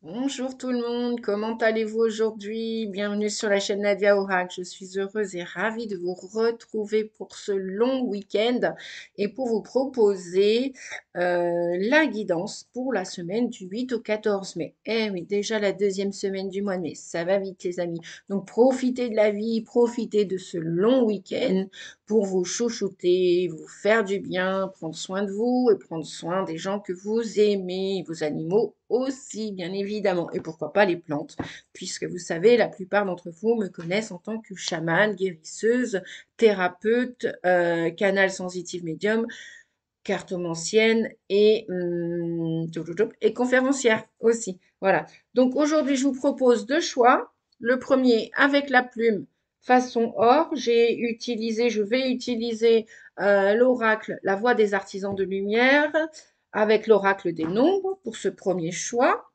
Bonjour tout le monde, comment allez-vous aujourd'hui? Bienvenue sur la chaîne Nadia Oracle. Je suis heureuse et ravie de vous retrouver pour ce long week-end et pour vous proposer la guidance pour la semaine du 8 au 14 mai. Eh oui, déjà la deuxième semaine du mois de mai, ça va vite les amis. Donc profitez de la vie, profitez de ce long week-end pour vous chouchouter, vous faire du bien, prendre soin de vous et prendre soin des gens que vous aimez, vos animaux aussi, bien évidemment. Et pourquoi pas les plantes, puisque vous savez, la plupart d'entre vous me connaissent en tant que chamane, guérisseuse, thérapeute, canal sensitive médium, cartomancienne et conférencière aussi. Voilà. Donc aujourd'hui, je vous propose deux choix. Le premier avec la plume façon or. Je vais utiliser l'oracle, la voix des artisans de lumière, avec l'oracle des nombres pour ce premier choix.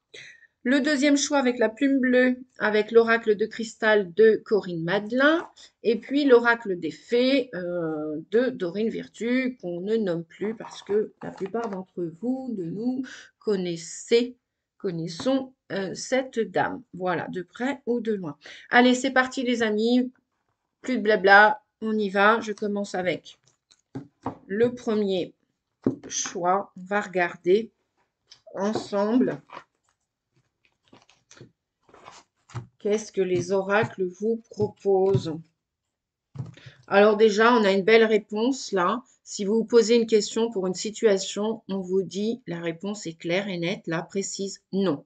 Le deuxième choix avec la plume bleue, avec l'oracle de cristal de Corinne Madelin, et puis l'oracle des fées de Dorine Virtue, qu'on ne nomme plus parce que la plupart d'entre vous, de nous, connaissons cette dame. Voilà, de près ou de loin. Allez, c'est parti les amis, plus de blabla, on y va. Je commence avec le premier choix. On va regarder ensemble qu'est-ce que les oracles vous proposent. Alors déjà, on a une belle réponse là. Si vous vous posez une question pour une situation, on vous dit la réponse est claire et nette, là, précise, non.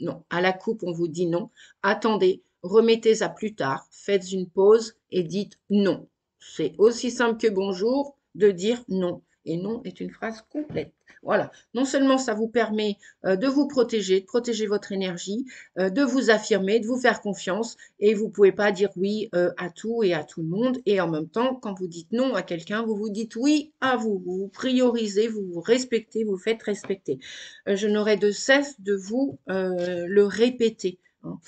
Non. À la coupe, on vous dit non. Attendez, remettez à plus tard, faites une pause et dites non. C'est aussi simple que bonjour de dire non. Et non est une phrase complète. Voilà. Non seulement ça vous permet de vous protéger, de protéger votre énergie, de vous affirmer, de vous faire confiance. Et vous ne pouvez pas dire oui à tout et à tout le monde. Et en même temps, quand vous dites non à quelqu'un, vous vous dites oui à vous. Vous vous priorisez, vous vous respectez, vous faites respecter. Je n'aurai de cesse de vous le répéter, hein.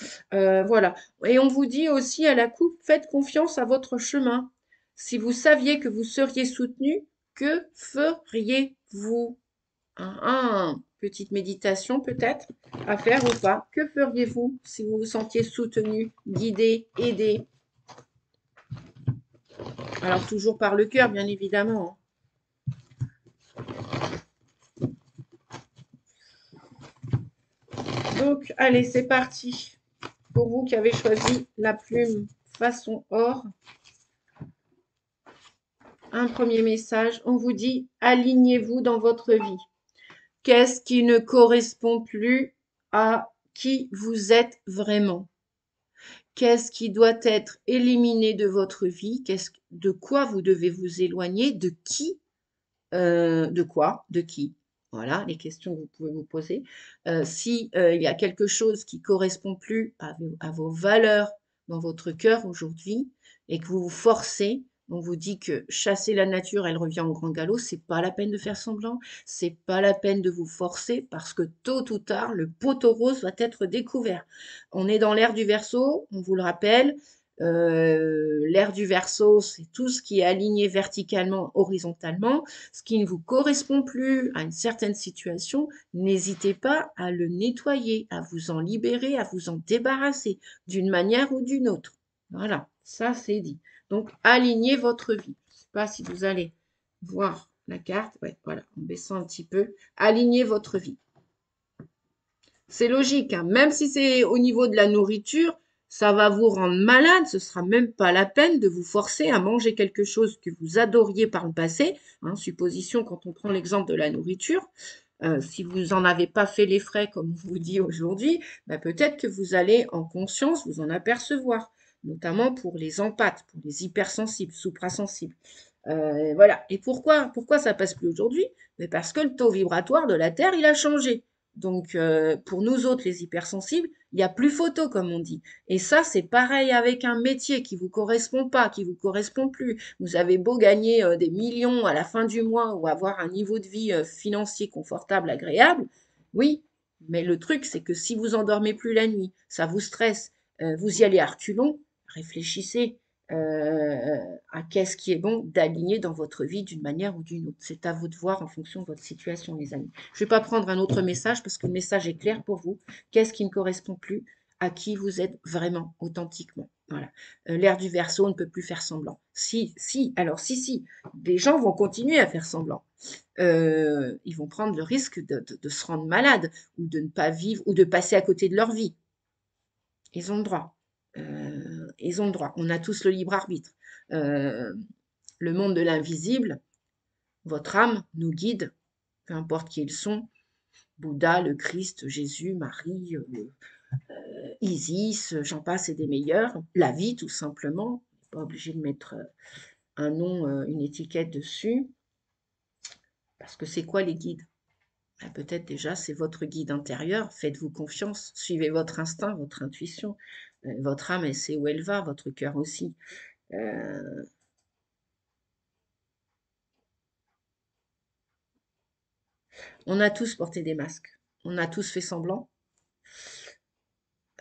Voilà. Et on vous dit aussi à la coupe, faites confiance à votre chemin. Si vous saviez que vous seriez soutenu, que feriez-vous? Petite méditation peut-être à faire ou pas. Que feriez-vous si vous vous sentiez soutenu, guidé, aidé? Alors toujours par le cœur, bien évidemment, hein. Donc, allez, c'est parti. Pour vous qui avez choisi la plume façon or, un premier message, on vous dit alignez-vous dans votre vie. Qu'est-ce qui ne correspond plus à qui vous êtes vraiment? Qu'est-ce qui doit être éliminé de votre vie? De quoi vous devez vous éloigner? De qui? De quoi? De qui? Voilà les questions que vous pouvez vous poser. Si il y a quelque chose qui correspond plus à vos valeurs dans votre cœur aujourd'hui et que vous vous forcez, on vous dit que chasser la nature, elle revient au grand galop, c'est pas la peine de faire semblant, c'est pas la peine de vous forcer parce que tôt ou tard, le poteau rose va être découvert. On est dans l'ère du Verseau, on vous le rappelle, l'ère du Verseau, c'est tout ce qui est aligné verticalement, horizontalement. Ce qui ne vous correspond plus à une certaine situation, n'hésitez pas à le nettoyer, à vous en libérer, à vous en débarrasser d'une manière ou d'une autre. Voilà, ça c'est dit. Donc, alignez votre vie. Je ne sais pas si vous allez voir la carte. Ouais, voilà, en baissant un petit peu. Alignez votre vie. C'est logique, hein. Même si c'est au niveau de la nourriture, ça va vous rendre malade. Ce sera même pas la peine de vous forcer à manger quelque chose que vous adoriez par le passé, hein. Supposition quand on prend l'exemple de la nourriture. Si vous n'en avez pas fait les frais, comme on vous dit aujourd'hui, bah peut-être que vous allez en conscience vous en apercevoir, notamment pour les empathes, pour les hypersensibles, suprasensibles. Voilà. Et pourquoi ça passe plus aujourd'hui? Mais parce que le taux vibratoire de la Terre, il a changé. Donc, pour nous autres, les hypersensibles, il n'y a plus photo, comme on dit. Et ça, c'est pareil avec un métier qui vous correspond pas, qui vous correspond plus. Vous avez beau gagner des millions à la fin du mois ou avoir un niveau de vie financier confortable, agréable, oui. Mais le truc, c'est que si vous endormez plus la nuit, ça vous stresse, vous y allez à reculons, réfléchissez. à qu'est-ce qui est bon d'aligner dans votre vie d'une manière ou d'une autre. C'est à vous de voir en fonction de votre situation, les amis. Je ne vais pas prendre un autre message parce que le message est clair pour vous. Qu'est-ce qui ne correspond plus à qui vous êtes vraiment, authentiquement. Voilà. L'ère du Verseau ne peut plus faire semblant. Si, des gens vont continuer à faire semblant. Ils vont prendre le risque de se rendre malade ou de ne pas vivre ou de passer à côté de leur vie. Ils ont le droit. Ils ont le droit. On a tous le libre arbitre. Euh, le monde de l'invisible, votre âme nous guide, peu importe qui ils sont. Bouddha, le Christ, Jésus, Marie, Isis, j'en passe et des meilleurs. La vie, tout simplement. Pas obligé de mettre un nom, une étiquette dessus. Parce que c'est quoi les guides? Ben, peut-être déjà c'est votre guide intérieur. Faites-vous confiance. Suivez votre instinct, votre intuition. Votre âme, elle sait où elle va, votre cœur aussi. Euh, on a tous porté des masques. On a tous fait semblant.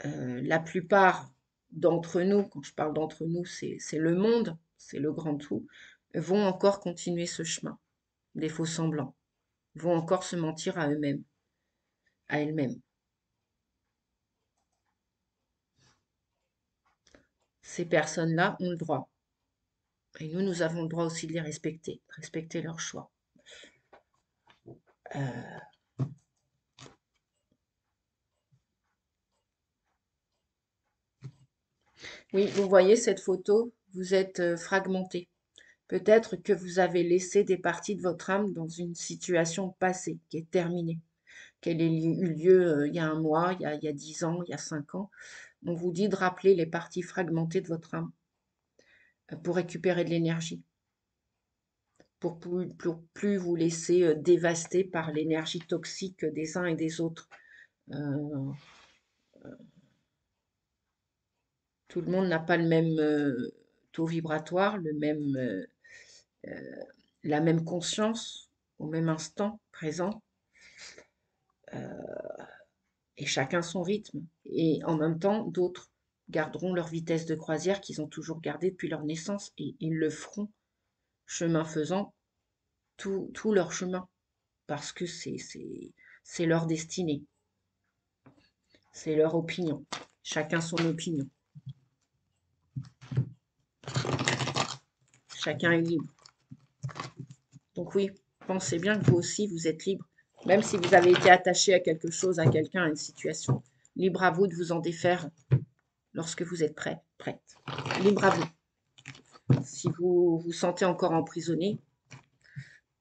La plupart d'entre nous, quand je parle d'entre nous, c'est le monde, c'est le grand tout, vont encore continuer ce chemin des faux semblants, vont encore se mentir à eux-mêmes, à elles-mêmes. Ces personnes-là ont le droit. Et nous, nous avons le droit aussi de les respecter, respecter leur choix. Euh, oui, vous voyez cette photo, vous êtes fragmenté. Peut-être que vous avez laissé des parties de votre âme dans une situation passée, qui est terminée, qu'elle ait eu lieu il y a un mois, il y a 10 ans, il y a 5 ans. On vous dit de rappeler les parties fragmentées de votre âme pour récupérer de l'énergie, pour plus vous laisser dévaster par l'énergie toxique des uns et des autres. Euh, tout le monde n'a pas le même taux vibratoire, la même conscience au même instant présent, et chacun son rythme. Et en même temps, d'autres garderont leur vitesse de croisière qu'ils ont toujours gardée depuis leur naissance, et ils le feront, chemin faisant, tout leur chemin, parce que c'est leur destinée, c'est leur opinion. Chacun son opinion. Chacun est libre. Donc oui, pensez bien que vous aussi, vous êtes libre. Même si vous avez été attaché à quelque chose, à quelqu'un, à une situation. Libre à vous de vous en défaire lorsque vous êtes prêt, prête. Libre à vous. Si vous vous sentez encore emprisonné,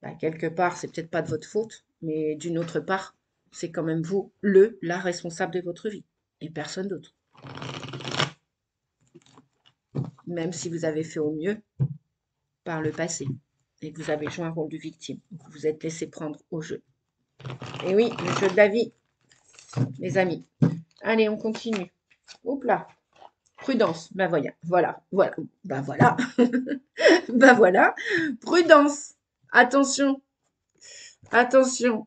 bah, quelque part, c'est peut-être pas de votre faute, mais d'une autre part, c'est quand même vous, la responsable de votre vie, et personne d'autre. Même si vous avez fait au mieux par le passé, et que vous avez joué un rôle de victime, vous vous êtes laissé prendre au jeu. Et oui, le jeu de la vie, les amis. Allez, on continue. Hop là. Prudence. Ben voilà. Ben voilà. Ben voilà. Prudence. Attention. Attention.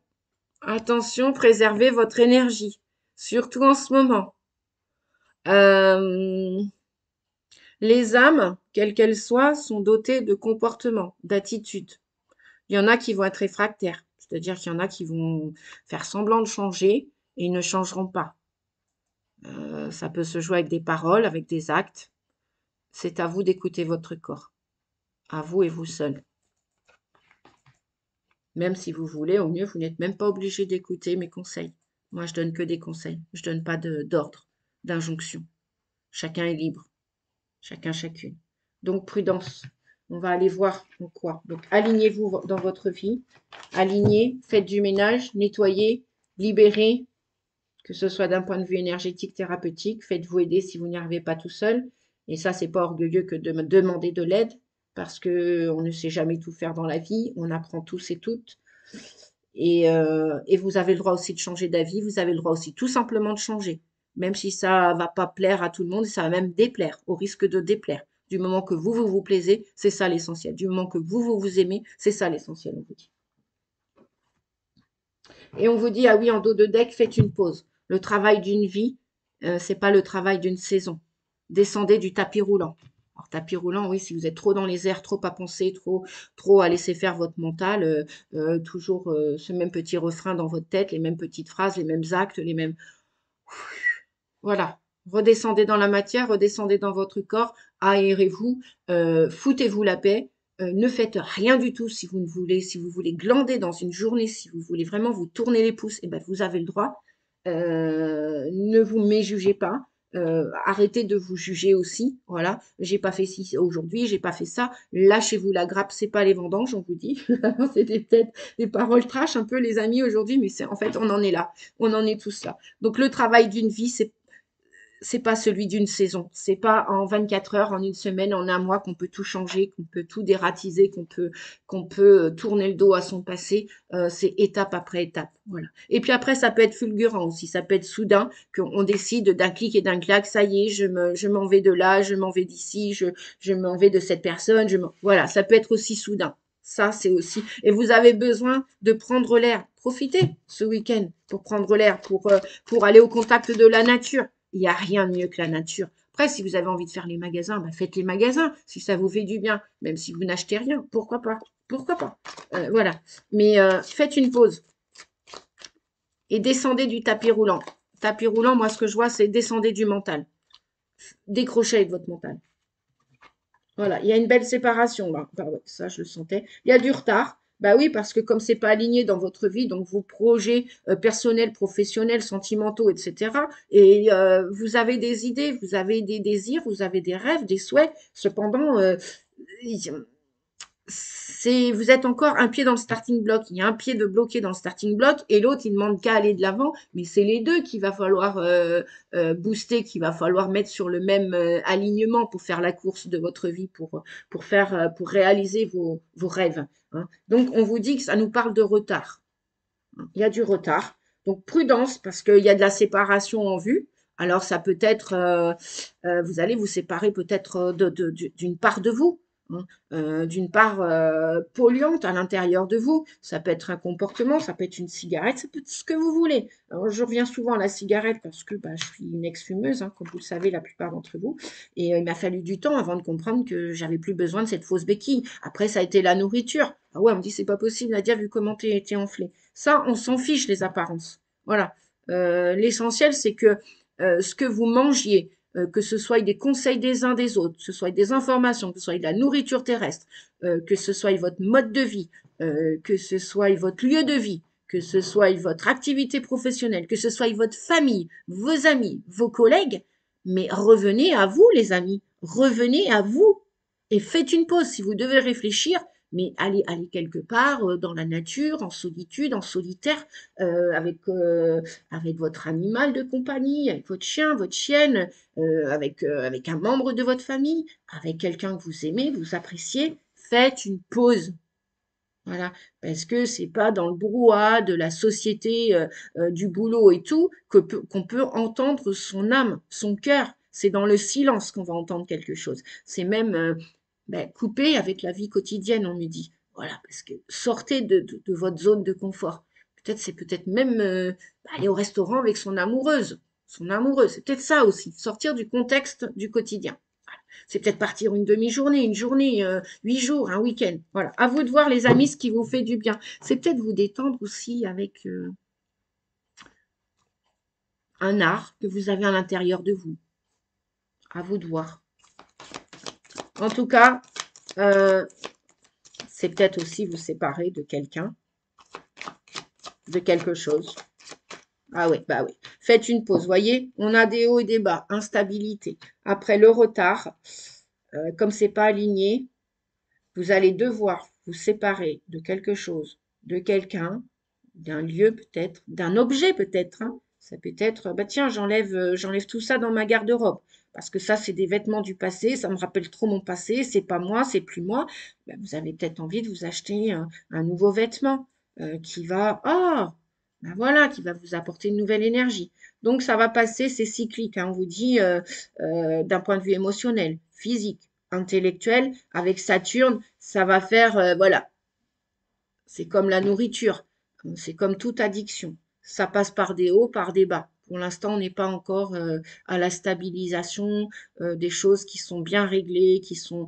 Attention, préservez votre énergie. Surtout en ce moment. Euh, les âmes, quelles qu'elles soient, sont dotées de comportements, d'attitudes. Il y en a qui vont être réfractaires. C'est-à-dire qu'il y en a qui vont faire semblant de changer et ils ne changeront pas. Ça peut se jouer avec des paroles, avec des actes. C'est à vous d'écouter votre corps, à vous et vous seul. Même si vous voulez, au mieux, vous n'êtes même pas obligé d'écouter mes conseils. Moi, je donne que des conseils. Je donne pas d'ordre, d'injonction. Chacun est libre. Chacun, chacune. Donc, prudence. On va aller voir en quoi. Donc, alignez-vous dans votre vie. Alignez, faites du ménage, nettoyez, libérez, que ce soit d'un point de vue énergétique, thérapeutique. Faites-vous aider si vous n'y arrivez pas tout seul. Et ça, c'est pas orgueilleux que de me demander de l'aide, parce que on ne sait jamais tout faire dans la vie. On apprend tous et toutes. Et vous avez le droit aussi de changer d'avis. Vous avez le droit aussi tout simplement de changer, même si ça va pas plaire à tout le monde. Ça va même déplaire, au risque de déplaire. Du moment que vous vous plaisez, c'est ça l'essentiel. Du moment que vous aimez, c'est ça l'essentiel, on vous dit. Et on vous dit, ah oui, en dos de deck, faites une pause. Le travail d'une vie, c'est pas le travail d'une saison. Descendez du tapis roulant. Alors, Alors, tapis roulant, oui, si vous êtes trop dans les airs, trop à penser, trop à laisser faire votre mental, toujours ce même petit refrain dans votre tête, les mêmes petites phrases, les mêmes actes, les mêmes... Voilà. Redescendez dans la matière, redescendez dans votre corps, aérez-vous, foutez-vous la paix, ne faites rien du tout si vous voulez glander dans une journée, si vous voulez vraiment vous tourner les pouces, eh ben, vous avez le droit. Ne vous méjugez pas. Arrêtez de vous juger aussi. Voilà, j'ai pas fait ci aujourd'hui, j'ai pas fait ça. Lâchez-vous la grappe, c'est pas les vendanges, on vous dit. C'était peut-être des paroles trash un peu les amis aujourd'hui, mais c'est en fait on en est là, on en est tous là. Donc le travail d'une vie, c'est pas celui d'une saison. C'est pas en 24 heures, en une semaine, en un mois qu'on peut tout changer, qu'on peut tout dératiser, qu'on peut tourner le dos à son passé. C'est étape après étape. Voilà. Et puis après, ça peut être fulgurant aussi. Ça peut être soudain qu'on décide d'un clic et d'un clac. Ça y est, je m'en vais de là, je m'en vais d'ici, je m'en vais de cette personne. Voilà. Ça peut être aussi soudain. Ça, c'est aussi. Et vous avez besoin de prendre l'air. Profitez ce week-end pour prendre l'air, pour aller au contact de la nature. Il n'y a rien de mieux que la nature. Après, si vous avez envie de faire les magasins, bah faites les magasins. Si ça vous fait du bien, même si vous n'achetez rien, pourquoi pas? Pourquoi pas? Voilà. Mais faites une pause et descendez du tapis roulant. Tapis roulant, moi, ce que je vois, c'est descendez du mental. Décrochez avec votre mental. Voilà, il y a une belle séparation là. Bah ouais, ça, je le sentais. Il y a du retard. Bah oui, parce que comme c'est pas aligné dans votre vie, donc vos projets personnels, professionnels, sentimentaux, etc. Et vous avez des idées, vous avez des désirs, vous avez des rêves, des souhaits. Cependant, vous êtes encore un pied dans le starting block. Il y a un pied de bloqué dans le starting block et l'autre, il ne demande qu'à aller de l'avant. Mais c'est les deux qu'il va falloir booster, qu'il va falloir mettre sur le même alignement pour faire la course de votre vie, pour réaliser vos rêves. Hein. Donc, on vous dit que ça nous parle de retard. Il y a du retard. Donc, prudence parce qu'il y a de la séparation en vue. Alors, ça peut être, vous allez vous séparer peut-être d'une part de vous, hein, d'une part polluante à l'intérieur de vous. Ça peut être un comportement, ça peut être une cigarette, ça peut être ce que vous voulez. Alors, je reviens souvent à la cigarette parce que bah, je suis une ex-fumeuse, hein, comme vous le savez, la plupart d'entre vous. Et il m'a fallu du temps avant de comprendre que j'avais plus besoin de cette fausse béquille. Après, ça a été la nourriture. Ah ouais, on me dit, c'est pas possible, Nadia, vu comment t'es enflée. Ça, on s'en fiche, les apparences. Voilà. L'essentiel, c'est que ce que vous mangiez, que ce soit des conseils des uns des autres, que ce soit des informations, que ce soit de la nourriture terrestre, que ce soit votre mode de vie, que ce soit votre lieu de vie, que ce soit votre activité professionnelle, que ce soit votre famille, vos amis, vos collègues, mais revenez à vous, les amis, revenez à vous et faites une pause. Si vous devez réfléchir, mais allez quelque part dans la nature, en solitude, en solitaire, avec votre animal de compagnie, avec votre chien, votre chienne, avec un membre de votre famille, avec quelqu'un que vous aimez, que vous appréciez. Faites une pause. Voilà, parce que c'est pas dans le brouhaha de la société, du boulot et tout, qu'on peut entendre son âme, son cœur. C'est dans le silence qu'on va entendre quelque chose. C'est même ben, coupé avec la vie quotidienne, on me dit. Voilà, parce que sortez de votre zone de confort. C'est peut-être même aller au restaurant avec son amoureuse. Son amoureux, c'est peut-être ça aussi. Sortir du contexte du quotidien. C'est peut-être partir une demi-journée, une journée, 8 jours, un week-end. Voilà. À vous de voir, les amis, ce qui vous fait du bien. C'est peut-être vous détendre aussi avec un art que vous avez à l'intérieur de vous. À vous de voir. En tout cas, c'est peut-être aussi vous séparer de quelqu'un, de quelque chose. Ah oui, bah oui. Faites une pause. Voyez, on a des hauts et des bas, instabilité. Après le retard, comme c'est pas aligné, vous allez devoir vous séparer de quelque chose, de quelqu'un, d'un lieu peut-être, d'un objet peut-être. Hein. Ça peut être, bah tiens, j'enlève tout ça dans ma garde-robe. Parce que ça, c'est des vêtements du passé, ça me rappelle trop mon passé, c'est pas moi, c'est plus moi. Bah, vous avez peut-être envie de vous acheter un nouveau vêtement qui va, ben voilà, qui va vous apporter une nouvelle énergie. Donc ça va passer, c'est cyclique. Hein. On vous dit d'un point de vue émotionnel, physique, intellectuel, avec Saturne, ça va faire, voilà, c'est comme la nourriture, c'est comme toute addiction. Ça passe par des hauts, par des bas. Pour l'instant, on n'est pas encore à la stabilisation des choses qui sont bien réglées, qui sont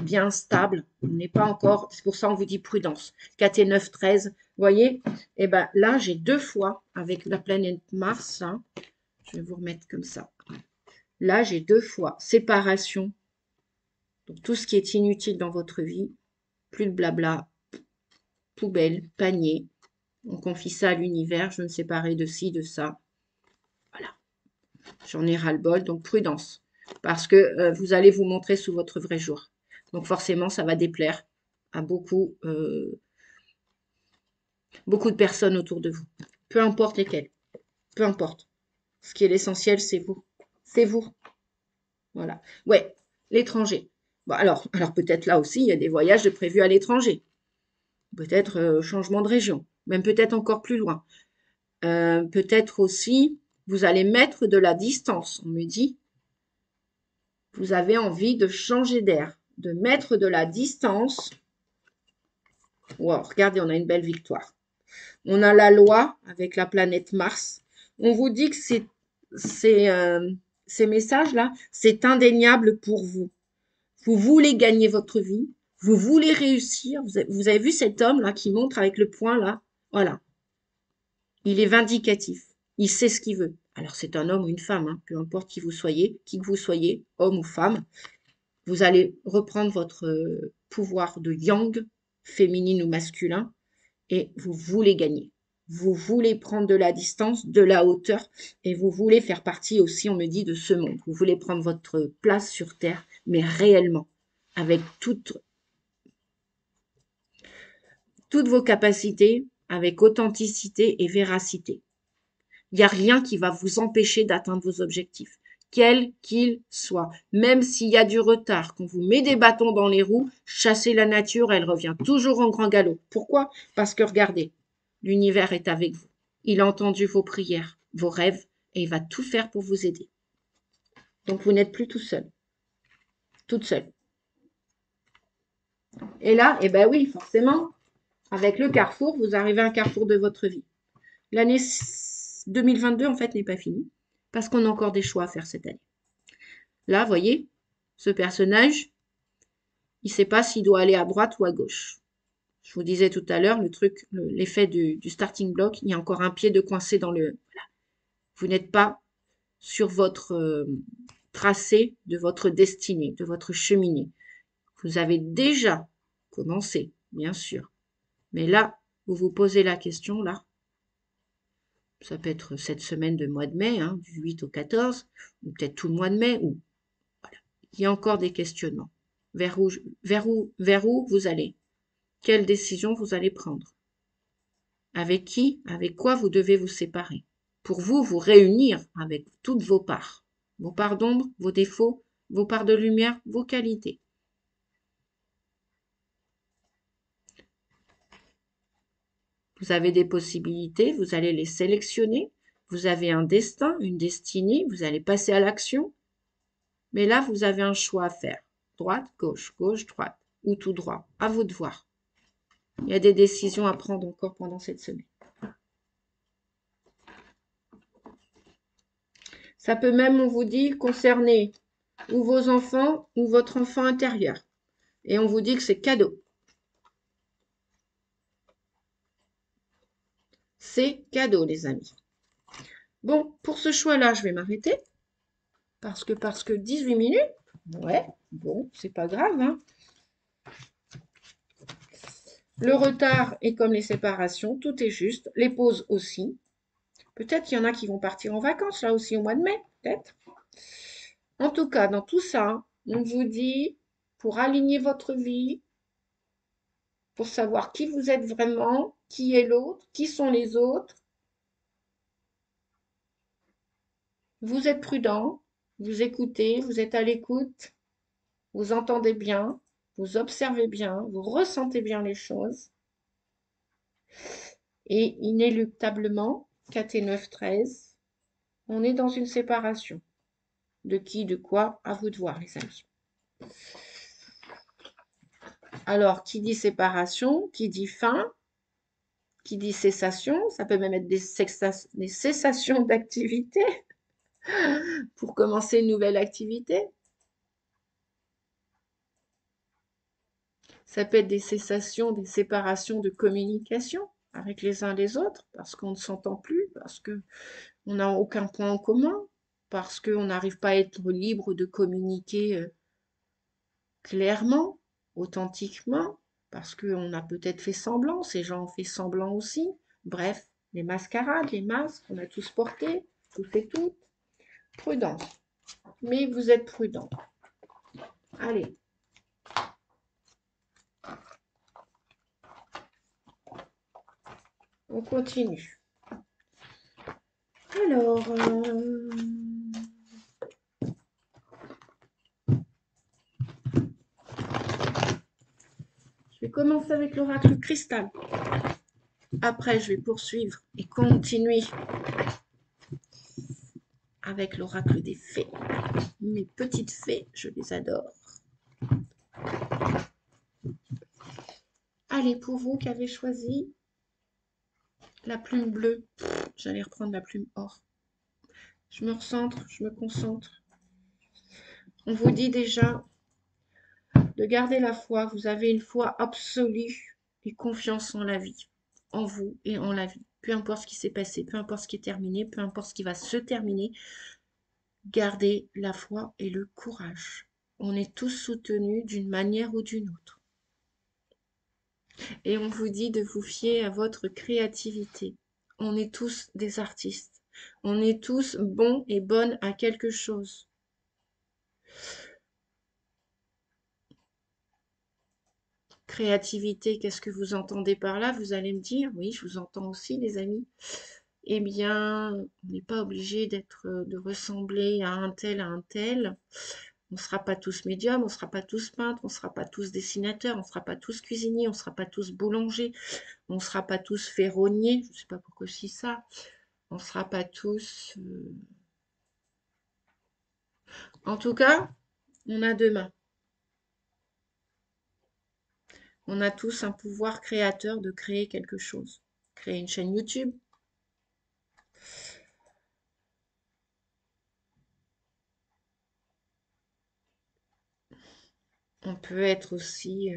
bien stables. On n'est pas encore, c'est pour ça on vous dit prudence. 4 et 9, 13, vous voyez? Et ben là, j'ai 2 fois avec la planète Mars, là, je vais vous remettre comme ça. Là, j'ai 2 fois séparation. Donc, tout ce qui est inutile dans votre vie, plus de blabla, poubelle, panier. On confie ça à l'univers, je me séparer de ci, de ça. Voilà, j'en ai ras-le-bol, donc prudence. Parce que vous allez vous montrer sous votre vrai jour. Donc forcément, ça va déplaire à beaucoup de personnes autour de vous. Peu importe lesquelles, peu importe. Ce qui est l'essentiel, c'est vous. C'est vous. Voilà. Ouais, l'étranger. Bon, alors peut-être là aussi, il y a des voyages de prévus à l'étranger. Peut-être changement de région, même peut-être encore plus loin. Peut-être aussi, vous allez mettre de la distance. On me dit, vous avez envie de changer d'air, de mettre de la distance. Wow, regardez, on a une belle victoire. On a la loi avec la planète Mars. On vous dit que ces messages-là, c'est indéniable pour vous. Vous voulez gagner votre vie, vous voulez réussir. Vous avez vu cet homme-là qui montre avec le poing là? Voilà. Il est vindicatif. Il sait ce qu'il veut. Alors c'est un homme ou une femme, hein, peu importe qui que vous soyez, homme ou femme. Vous allez reprendre votre pouvoir de yang, féminine ou masculin, et vous voulez gagner. Vous voulez prendre de la distance, de la hauteur, et vous voulez faire partie aussi, on me dit, de ce monde. Vous voulez prendre votre place sur Terre, mais réellement, avec toutes vos capacités, avec authenticité et véracité. Il n'y a rien qui va vous empêcher d'atteindre vos objectifs, quels qu'ils soient. Même s'il y a du retard, qu'on vous met des bâtons dans les roues, chassez la nature, elle revient toujours en grand galop. Pourquoi? Parce que regardez, l'univers est avec vous. Il a entendu vos prières, vos rêves, et il va tout faire pour vous aider. Donc vous n'êtes plus tout seul, toute seule. Et là, eh ben oui, forcément, avec le carrefour, vous arrivez à un carrefour de votre vie. L'année 2022, en fait, n'est pas finie, parce qu'on a encore des choix à faire cette année. Là, voyez, ce personnage, il ne sait pas s'il doit aller à droite ou à gauche. Je vous disais tout à l'heure, l'effet du starting block, il y a encore un pied de coincé dans le... Voilà. Vous n'êtes pas sur votre tracé de votre destinée, de votre cheminée. Vous avez déjà commencé, bien sûr. Mais là, vous vous posez la question, là, ça peut être cette semaine de mois de mai, hein, du 8 au 14, ou peut-être tout le mois de mai, ou voilà. Il y a encore des questionnements. Vers où vous allez? Quelle décision vous allez prendre? Avec qui? Avec quoi vous devez vous séparer? Pour vous réunir avec toutes vos parts. Vos parts d'ombre, vos défauts, vos parts de lumière, vos qualités. Vous avez des possibilités, vous allez les sélectionner. Vous avez un destin, une destinée, vous allez passer à l'action. Mais là, vous avez un choix à faire. Droite, gauche, gauche, droite, ou tout droit. À vous de voir. Il y a des décisions à prendre encore pendant cette semaine. Ça peut même, on vous dit, concerner ou vos enfants ou votre enfant intérieur. Et on vous dit que c'est cadeau. C'est cadeau, les amis. Bon, pour ce choix-là, je vais m'arrêter. Parce que 18 minutes, ouais, bon, c'est pas grave, hein. Le retard est comme les séparations, tout est juste. Les pauses aussi. Peut-être qu'il y en a qui vont partir en vacances, là aussi, au mois de mai, peut-être. En tout cas, dans tout ça, on vous dit, pour aligner votre vie, pour savoir qui vous êtes vraiment, qui est l'autre, qui sont les autres, vous êtes prudent, vous écoutez, vous êtes à l'écoute, vous entendez bien, vous observez bien, vous ressentez bien les choses. Et inéluctablement, 4 et 9, 13, on est dans une séparation. De qui, de quoi, à vous de voir, les amis. Alors, qui dit séparation, qui dit fin, Qui dit cessation, ça peut même être des cessations d'activité pour commencer une nouvelle activité. Ça peut être des cessations, des séparations de communication avec les uns les autres, parce qu'on ne s'entend plus, parce qu'on n'a aucun point en commun, parce qu'on n'arrive pas à être libre de communiquer clairement, authentiquement, parce qu'on a peut-être fait semblant, ces gens ont fait semblant aussi. Bref, les mascarades, les masques, on a tous porté, tous et toutes. Prudence. Mais vous êtes prudent. Allez. On continue. Alors, je vais commencer avec l'oracle cristal. Après, je vais poursuivre et continuer avec l'oracle des fées. Mes petites fées, je les adore. Allez, pour vous qui avez choisi la plume bleue, j'allais reprendre la plume or. Je me recentre, je me concentre. On vous dit déjà de garder la foi. Vous avez une foi absolue et confiance en la vie, en vous et en la vie. Peu importe ce qui s'est passé, peu importe ce qui est terminé, peu importe ce qui va se terminer, gardez la foi et le courage. On est tous soutenus d'une manière ou d'une autre. Et on vous dit de vous fier à votre créativité. On est tous des artistes. On est tous bons et bonnes à quelque chose. Créativité, qu'est-ce que vous entendez par là? Vous allez me dire, oui, je vous entends aussi, les amis. Eh bien, on n'est pas obligé de ressembler à un tel, On ne sera pas tous médiums, on ne sera pas tous peintres, on ne sera pas tous dessinateurs, on ne sera pas tous cuisiniers, on ne sera pas tous boulangers, on ne sera pas tous ferronniers, je ne sais pas pourquoi je dis ça, on ne sera pas tous... En tout cas, on a deux mains. On a tous un pouvoir créateur de créer quelque chose. Créer une chaîne YouTube. On peut être aussi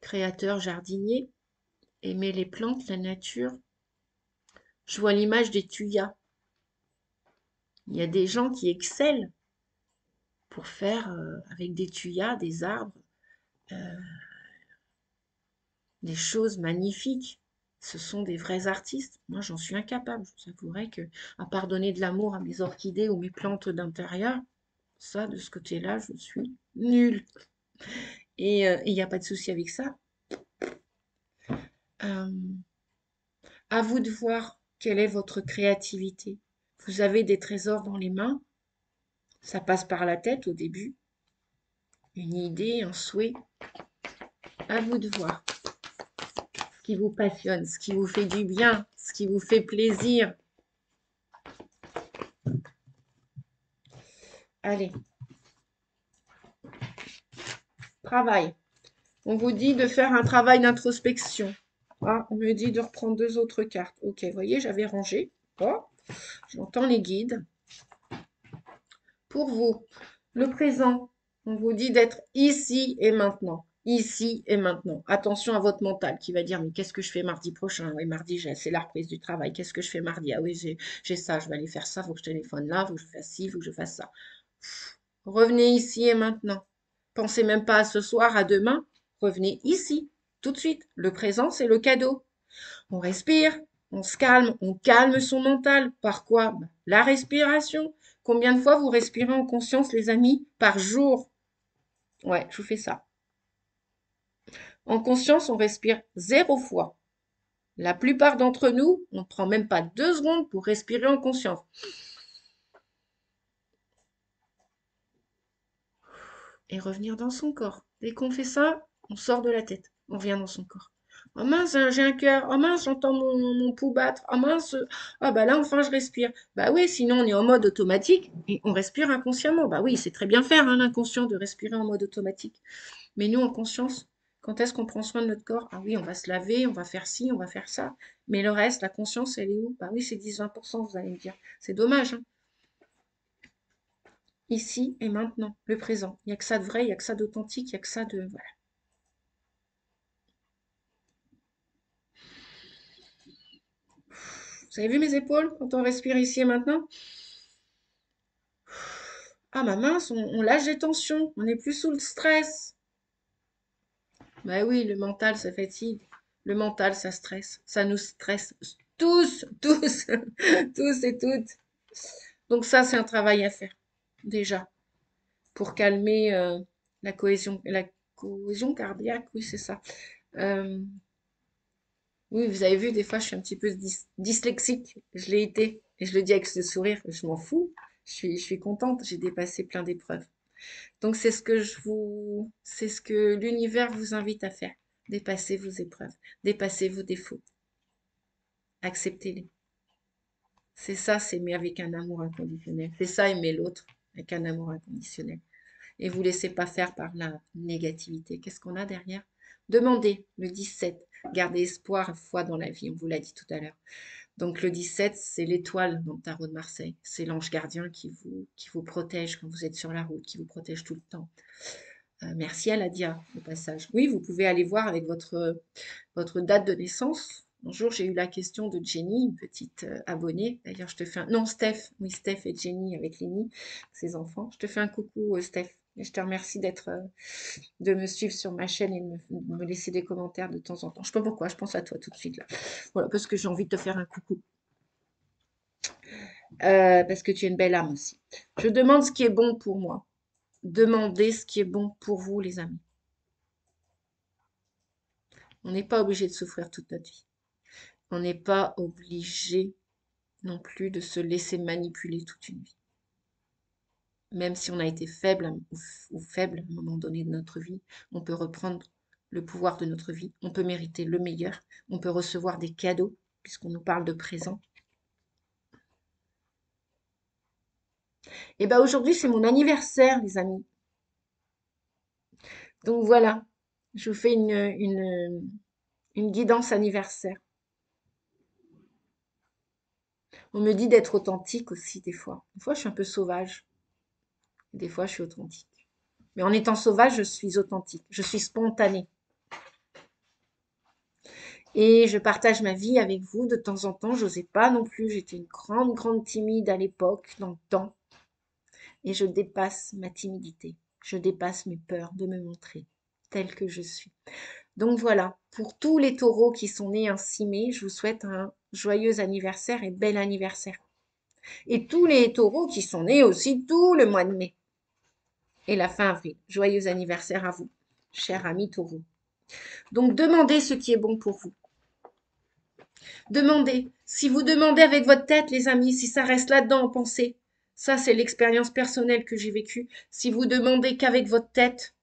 créateur jardinier, aimer les plantes, la nature. Je vois l'image des tuyas. Il y a des gens qui excellent pour faire avec des tuyas, des arbres, des choses magnifiques. Ce sont des vrais artistes. Moi, j'en suis incapable. Je vous avouerai que, à part donner de l'amour à mes orchidées ou mes plantes d'intérieur, ça, de ce côté-là, je suis nulle. Et il n'y a pas de souci avec ça. Euh, à vous de voir quelle est votre créativité. Vous avez des trésors dans les mains. Ça passe par la tête au début. Une idée, un souhait. À vous de voir ce qui vous passionne, ce qui vous fait du bien, ce qui vous fait plaisir. Allez. Travail. On vous dit de faire un travail d'introspection. Ah, on me dit de reprendre deux autres cartes. Ok, vous voyez, j'avais rangé. Oh, j'entends les guides. Pour vous, le présent, on vous dit d'être ici et maintenant. Ici et maintenant. Attention à votre mental qui va dire, mais qu'est-ce que je fais mardi prochain? Oui, mardi, c'est la reprise du travail. Qu'est-ce que je fais mardi? Ah oui, j'ai ça, je vais aller faire ça, il faut que je téléphone là, il faut que je fasse ci, il faut que je fasse ça. Revenez ici et maintenant. Pensez même pas à ce soir, à demain. Revenez ici, tout de suite. Le présent, c'est le cadeau. On respire, on se calme, on calme son mental. Par quoi? La respiration. Combien de fois vous respirez en conscience, les amis, par jour? Ouais, je vous fais ça. En conscience, on respire 0 fois. La plupart d'entre nous, on ne prend même pas 2 secondes pour respirer en conscience. Et revenir dans son corps. Dès qu'on fait ça, on sort de la tête. On revient dans son corps. Oh mince, j'ai un cœur. Oh mince, j'entends mon pouls battre. Oh mince, ah bah là enfin je respire. Bah oui, sinon on est en mode automatique et on respire inconsciemment. Bah oui, c'est très bien faire, hein, l'inconscient de respirer en mode automatique. Mais nous, en conscience, Quand est-ce qu'on prend soin de notre corps? Ah oui, on va se laver, on va faire ci, on va faire ça. Mais le reste, la conscience, elle est où? Bah oui, c'est 10-20%, vous allez me dire. C'est dommage, hein. Ici et maintenant, le présent. Il n'y a que ça de vrai, il n'y a que ça d'authentique, il n'y a que ça de... Voilà. Vous avez vu mes épaules quand on respire ici et maintenant? Ah ma mince, on lâche des tensions, on n'est plus sous le stress. Bah oui, le mental, ça fatigue. Le mental, ça stresse. Ça nous stresse tous, tous, tous et toutes. Donc ça, c'est un travail à faire, déjà, pour calmer la cohésion cardiaque, oui, c'est ça. Euh, oui, vous avez vu, des fois, je suis un petit peu dyslexique. Je l'ai été, et je le dis avec ce sourire, je m'en fous. Je suis contente, j'ai dépassé plein d'épreuves. Donc c'est ce que l'univers vous invite à faire. Dépasser vos épreuves, dépasser vos défauts, acceptez-les. C'est ça, s'aimer avec un amour inconditionnel. C'est ça, aimer l'autre avec un amour inconditionnel. Et vous laissez pas faire par la négativité. Qu'est-ce qu'on a derrière? Demandez le 17. Gardez espoir et foi dans la vie. On vous l'a dit tout à l'heure. Donc le 17, c'est l'étoile dans le tarot de Marseille. C'est l'ange gardien qui vous protège quand vous êtes sur la route, qui vous protège tout le temps. Merci à Ladia, au passage. Oui, vous pouvez aller voir avec votre date de naissance. Un jour, j'ai eu la question de Jenny, une petite abonnée. D'ailleurs, je te fais un... Non, Steph. Oui, Steph et Jenny avec Lénie, ses enfants. Je te fais un coucou, Steph. Et je te remercie de me suivre sur ma chaîne et de me laisser des commentaires de temps en temps. Je sais pas pourquoi, je pense à toi tout de suite là. Voilà, parce que j'ai envie de te faire un coucou. Parce que tu es une belle âme aussi. Je demande ce qui est bon pour moi. Demandez ce qui est bon pour vous, les amis. On n'est pas obligé de souffrir toute notre vie. On n'est pas obligé non plus de se laisser manipuler toute une vie. Même si on a été faible ou faible à un moment donné de notre vie, on peut reprendre le pouvoir de notre vie. On peut mériter le meilleur. On peut recevoir des cadeaux, puisqu'on nous parle de présent. Et bien aujourd'hui, c'est mon anniversaire, les amis. Donc voilà, je vous fais une guidance anniversaire. On me dit d'être authentique aussi des fois. Des fois, je suis un peu sauvage. Des fois, je suis authentique. Mais en étant sauvage, je suis authentique. Je suis spontanée. Et je partage ma vie avec vous de temps en temps. J'osais pas non plus. J'étais une grande, grande timide à l'époque, dans le temps. Et je dépasse ma timidité. Je dépasse mes peurs de me montrer telle que je suis. Donc voilà, pour tous les taureaux qui sont nés un 6 mai, je vous souhaite un joyeux anniversaire et bel anniversaire. Et tous les taureaux qui sont nés aussi tout le mois de mai et la fin avril. Joyeux anniversaire à vous, cher ami taureau. Donc demandez ce qui est bon pour vous. Demandez. Si vous demandez avec votre tête, les amis, si ça reste là-dedans en pensée, ça c'est l'expérience personnelle que j'ai vécue. Si vous demandez qu'avec votre tête,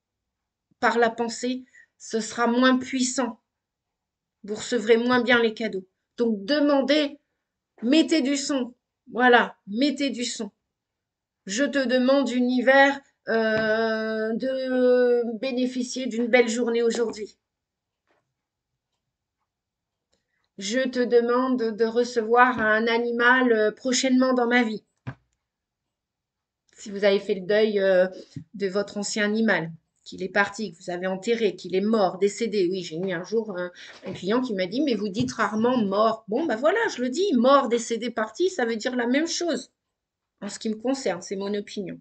par la pensée, ce sera moins puissant. Vous recevrez moins bien les cadeaux. Donc demandez, mettez du son. Voilà, mettez du son. Je te demande, univers, de bénéficier d'une belle journée aujourd'hui. Je te demande de recevoir un animal prochainement dans ma vie. Si vous avez fait le deuil de votre ancien animal, qu'il est parti, que vous avez enterré, qu'il est mort, décédé. Oui, j'ai eu un jour un client qui m'a dit, mais vous dites rarement mort. Bon, ben voilà, je le dis, mort, décédé, parti, ça veut dire la même chose. En ce qui me concerne, c'est mon opinion.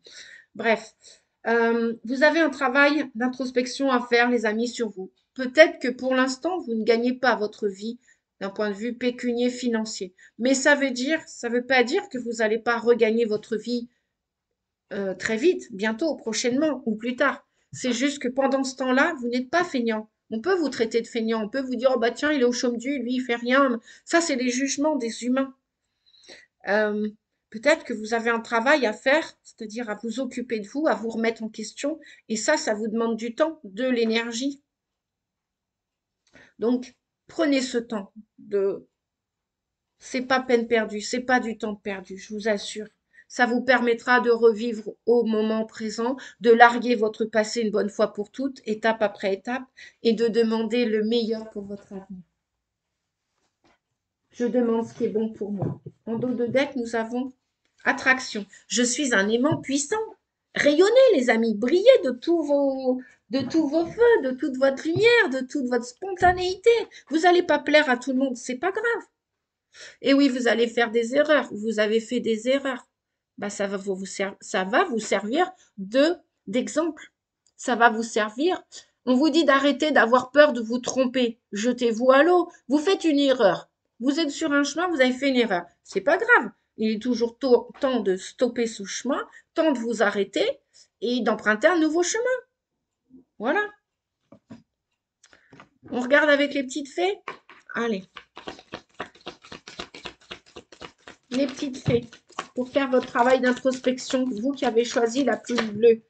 Bref, vous avez un travail d'introspection à faire, les amis, sur vous. Peut-être que pour l'instant, vous ne gagnez pas votre vie d'un point de vue pécunier financier. Mais ça veut pas dire que vous n'allez pas regagner votre vie très vite, bientôt, prochainement ou plus tard. C'est juste que pendant ce temps-là, vous n'êtes pas feignant. On peut vous traiter de feignant, on peut vous dire, oh bah tiens, il est au chômage, lui, il fait rien. Ça, c'est les jugements des humains. Euh, Peut-être que vous avez un travail à faire, c'est-à-dire à vous occuper de vous, à vous remettre en question. Et ça vous demande du temps, de l'énergie. Donc, prenez ce temps. C'est pas peine perdue, c'est pas du temps perdu, je vous assure. Ça vous permettra de revivre au moment présent, de larguer votre passé une bonne fois pour toutes, étape après étape, et de demander le meilleur pour votre avenir. Je demande ce qui est bon pour moi. En dos de deck, nous avons attraction. Je suis un aimant puissant. Rayonnez, les amis, brillez de tous vos feux, de toute votre lumière, de toute votre spontanéité. Vous n'allez pas plaire à tout le monde, c'est pas grave. Et oui, vous allez faire des erreurs. Vous avez fait des erreurs. Bah, ça va vous servir d'exemple. Ça va vous servir. On vous dit d'arrêter d'avoir peur de vous tromper. Jetez-vous à l'eau. Vous faites une erreur. Vous êtes sur un chemin, vous avez fait une erreur. C'est pas grave. Il est toujours temps de stopper ce chemin, temps de vous arrêter et d'emprunter un nouveau chemin. Voilà. On regarde avec les petites fées. Allez. Les petites fées, pour faire votre travail d'introspection, vous qui avez choisi la plume bleue,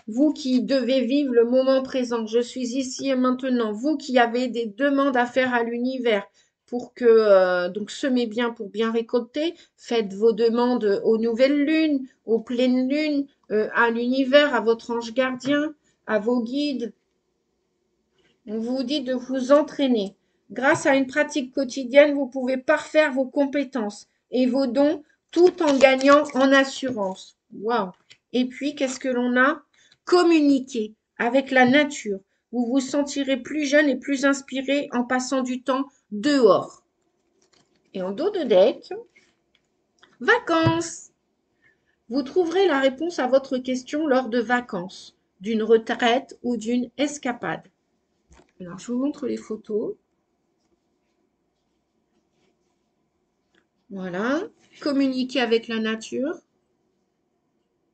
vous qui devez vivre le moment présent, je suis ici et maintenant, vous qui avez des demandes à faire à l'univers, pour que, donc semez bien pour bien récolter, faites vos demandes aux nouvelles lunes, aux pleines lunes, à l'univers, à votre ange gardien, à vos guides. On vous dit de vous entraîner. Grâce à une pratique quotidienne, vous pouvez parfaire vos compétences et vos dons tout en gagnant en assurance. Waouh! Et puis, qu'est-ce que l'on a? Communiquer avec la nature. Vous vous sentirez plus jeune et plus inspiré en passant du temps dehors. Et en dos de deck, vacances. Vous trouverez la réponse à votre question lors de vacances, d'une retraite ou d'une escapade. Alors, je vous montre les photos. Voilà. Communiquez avec la nature.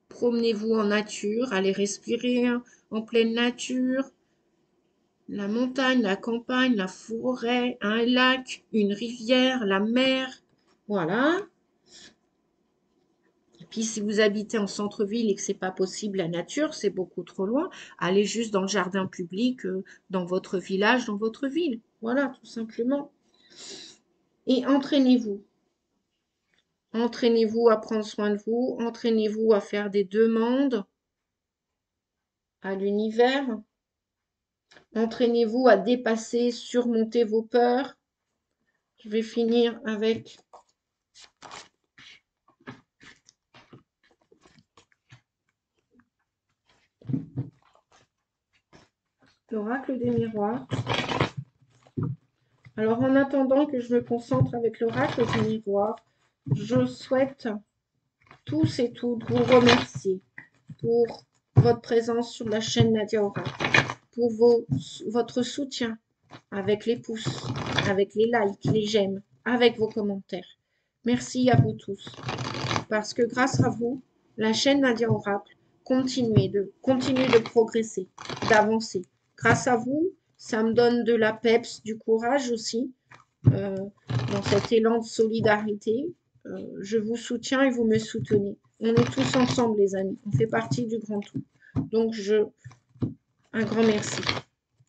Promenez-vous en nature. Allez respirer en pleine nature. La montagne, la campagne, la forêt, un lac, une rivière, la mer. Voilà. Et puis, si vous habitez en centre-ville et que c'est pas possible, la nature, c'est beaucoup trop loin, allez juste dans le jardin public, dans votre village, dans votre ville. Voilà, tout simplement. Et entraînez-vous. Entraînez-vous à prendre soin de vous, entraînez-vous à faire des demandes à l'univers, entraînez-vous à dépasser, surmonter vos peurs. Je vais finir avec l'oracle des miroirs. Alors en attendant que je me concentre avec l'oracle des miroirs, je souhaite tous et toutes vous remercier pour votre présence sur la chaîne Nadia Oracle, pour votre soutien avec les pouces, avec les likes, les j'aime, avec vos commentaires. Merci à vous tous, parce que grâce à vous, la chaîne Nadia Oracle continue de progresser, d'avancer. Grâce à vous, ça me donne de la peps, du courage aussi, dans cet élan de solidarité. Je vous soutiens et vous me soutenez. On est tous ensemble, les amis. On fait partie du grand tout. Donc, un grand merci.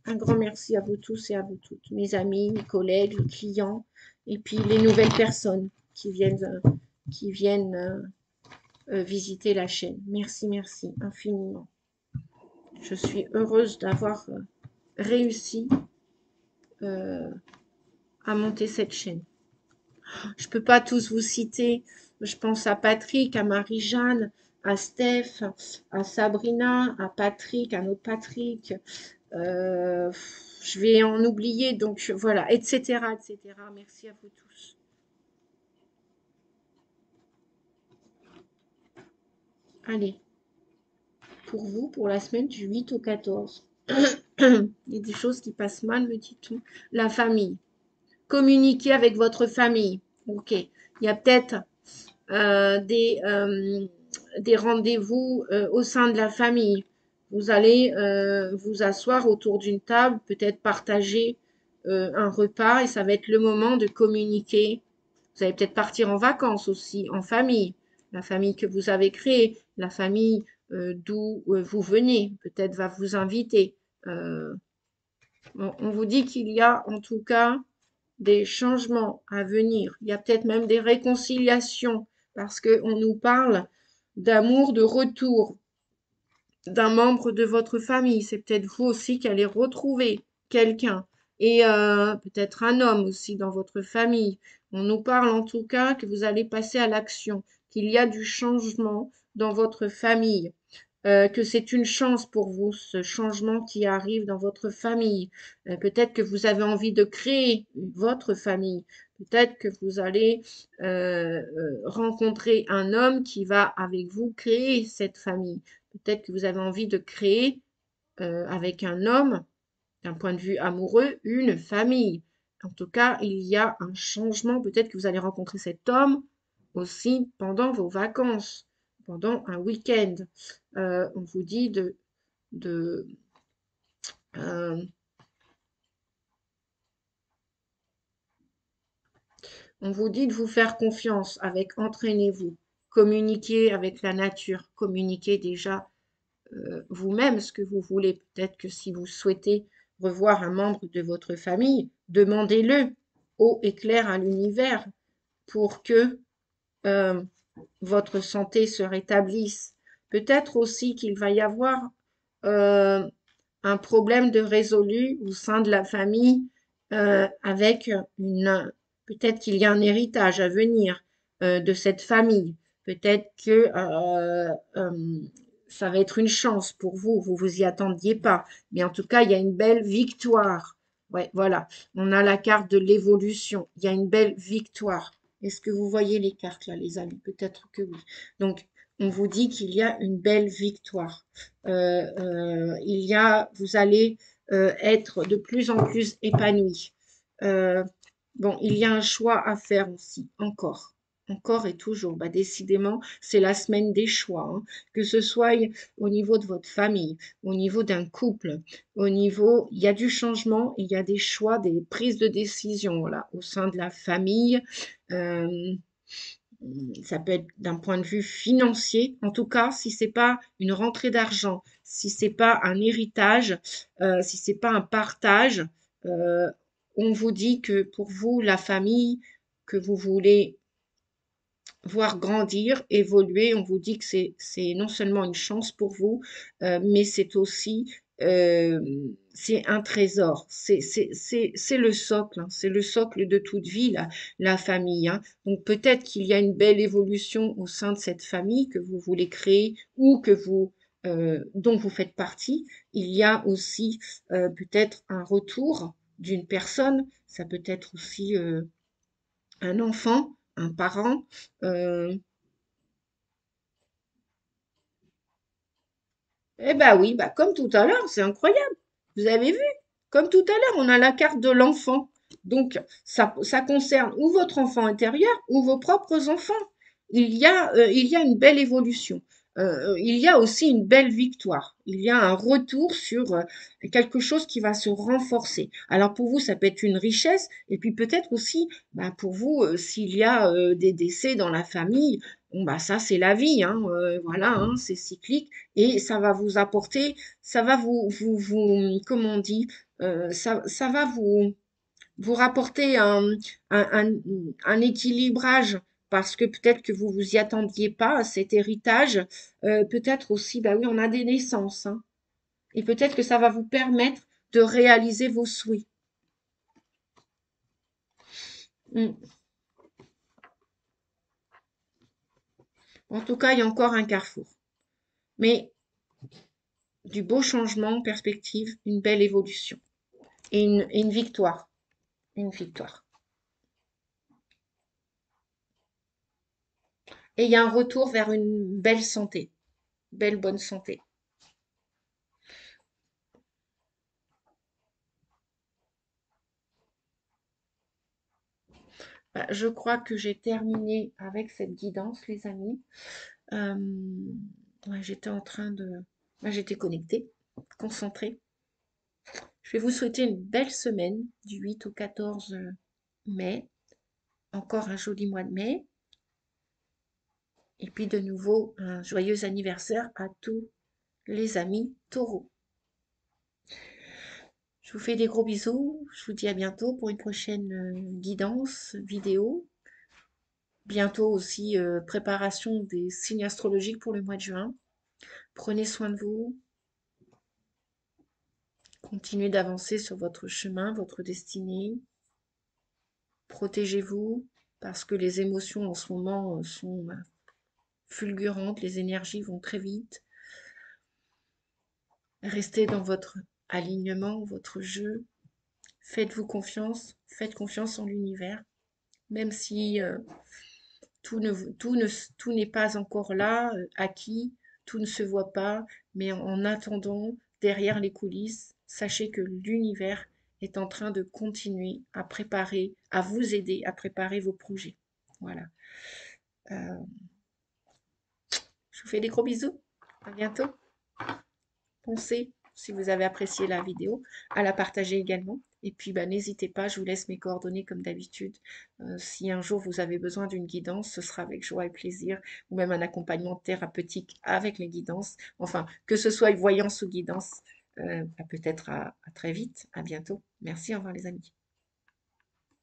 Un grand merci à vous tous et à vous toutes, mes amis, mes collègues, les clients, et puis les nouvelles personnes qui viennent visiter la chaîne. Merci, merci infiniment. Je suis heureuse d'avoir réussi à monter cette chaîne. Je ne peux pas tous vous citer. Je pense à Patrick, à Marie-Jeanne, à Steph, à Sabrina, à Patrick, à notre Patrick. Je vais en oublier, donc voilà, etc., etc. Merci à vous tous. Allez, pour vous, pour la semaine du 8 au 14. Il y a des choses qui passent mal, me dit-on. La famille. Communiquer avec votre famille. Ok. Il y a peut-être des rendez-vous au sein de la famille. Vous allez vous asseoir autour d'une table, peut-être partager un repas et ça va être le moment de communiquer. Vous allez peut-être partir en vacances aussi, en famille. La famille que vous avez créée, la famille d'où vous venez, peut-être va vous inviter. Bon, on vous dit qu'il y a en tout cas des changements à venir. Il y a peut-être même des réconciliations parce qu'on nous parle d'amour, de retour d'un membre de votre famille. C'est peut-être vous aussi qui allez retrouver quelqu'un et peut-être un homme aussi dans votre famille. On nous parle en tout cas que vous allez passer à l'action, qu'il y a du changement dans votre famille, que c'est une chance pour vous, ce changement qui arrive dans votre famille. Peut-être que vous avez envie de créer votre famille. Peut-être que vous allez rencontrer un homme qui va avec vous créer cette famille. Peut-être que vous avez envie de créer avec un homme, d'un point de vue amoureux, une famille. En tout cas, il y a un changement. Peut-être que vous allez rencontrer cet homme aussi pendant vos vacances, pendant un week-end. On vous dit de euh, on vous dit de vous faire confiance avec entraînez-vous, communiquez avec la nature, communiquez déjà vous-même ce que vous voulez. Peut-être que si vous souhaitez revoir un membre de votre famille, demandez-le haut et clair à l'univers pour que euh, votre santé se rétablisse. Peut-être aussi qu'il va y avoir euh, un problème de résolu au sein de la famille avec une... Peut-être qu'il y a un héritage à venir de cette famille. Peut-être que ça va être une chance pour vous. Vous vous y attendiez pas. Mais en tout cas, il y a une belle victoire. Ouais, voilà. On a la carte de l'évolution. Il y a une belle victoire. Est-ce que vous voyez les cartes là, les amis? Peut-être que oui. Donc, on vous dit qu'il y a une belle victoire. Vous allez être de plus en plus épanoui. Euh, bon, il y a un choix à faire aussi, encore et toujours. Bah, décidément, c'est la semaine des choix, hein. Que ce soit au niveau de votre famille, au niveau d'un couple, il y a du changement, il y a des choix, des prises de décision, voilà, au sein de la famille. Euh, Ça peut être d'un point de vue financier, en tout cas, si c'est pas une rentrée d'argent, si c'est pas un héritage, si c'est pas un partage, euh, on vous dit que pour vous, la famille que vous voulez voir grandir, évoluer, on vous dit que c'est non seulement une chance pour vous, mais c'est aussi euh, c'est un trésor. C'est le socle, hein, c'est le socle de toute vie, la famille, hein. Donc peut-être qu'il y a une belle évolution au sein de cette famille que vous voulez créer ou dont vous faites partie. Il y a aussi peut-être un retour d'une personne. Ça peut être aussi un enfant, un parent. euh, Eh ben oui, bah comme tout à l'heure, c'est incroyable. Vous avez vu? Comme tout à l'heure, on a la carte de l'enfant. Donc, ça concerne ou votre enfant intérieur ou vos propres enfants. Il y a une belle évolution. Il y a aussi une belle victoire. Il y a un retour sur quelque chose qui va se renforcer. Alors pour vous, ça peut être une richesse, et puis peut-être aussi, bah, pour vous, s'il y a des décès dans la famille, bon bah ça c'est la vie, hein, voilà, hein, c'est cyclique et ça va vous apporter, ça va comment on dit, ça va vous rapporter un équilibrage parce que peut-être que vous vous y attendiez pas à cet héritage. Peut-être aussi, bah oui, on a des naissances, hein, et peut-être que ça va vous permettre de réaliser vos souhaits. Mm. En tout cas, il y a encore un carrefour. Mais du beau changement en perspective, une belle évolution et une victoire. Une victoire. Et il y a un retour vers une belle santé, belle bonne santé. Bah, je crois que j'ai terminé avec cette guidance, les amis. Euh, ouais, j'étais en train de... Bah, j'étais connectée, concentrée. Je vais vous souhaiter une belle semaine du 8 au 14 mai. Encore un joli mois de mai. Et puis de nouveau, un joyeux anniversaire à tous les amis taureaux. Je vous fais des gros bisous. Je vous dis à bientôt pour une prochaine guidance vidéo. Bientôt aussi, préparation des signes astrologiques pour le mois de juin. Prenez soin de vous, continuez d'avancer sur votre chemin, votre destinée. Protégez-vous parce que les émotions en ce moment sont fulgurantes, les énergies vont très vite. Restez dans votre alignement, votre jeu. Faites-vous confiance, faites confiance en l'univers, même si tout n'est pas encore là, acquis, tout ne se voit pas, mais en attendant, derrière les coulisses, sachez que l'univers est en train de continuer à préparer, à vous aider à préparer vos projets. Voilà. Euh, je vous fais des gros bisous. À bientôt. Pensez, si vous avez apprécié la vidéo, à la partager également. Et puis, bah, n'hésitez pas, je vous laisse mes coordonnées comme d'habitude. Si un jour vous avez besoin d'une guidance, ce sera avec joie et plaisir, ou même un accompagnement thérapeutique avec les guidances. Enfin, que ce soit voyance ou guidance, peut-être à très vite, à bientôt. Merci, au revoir les amis.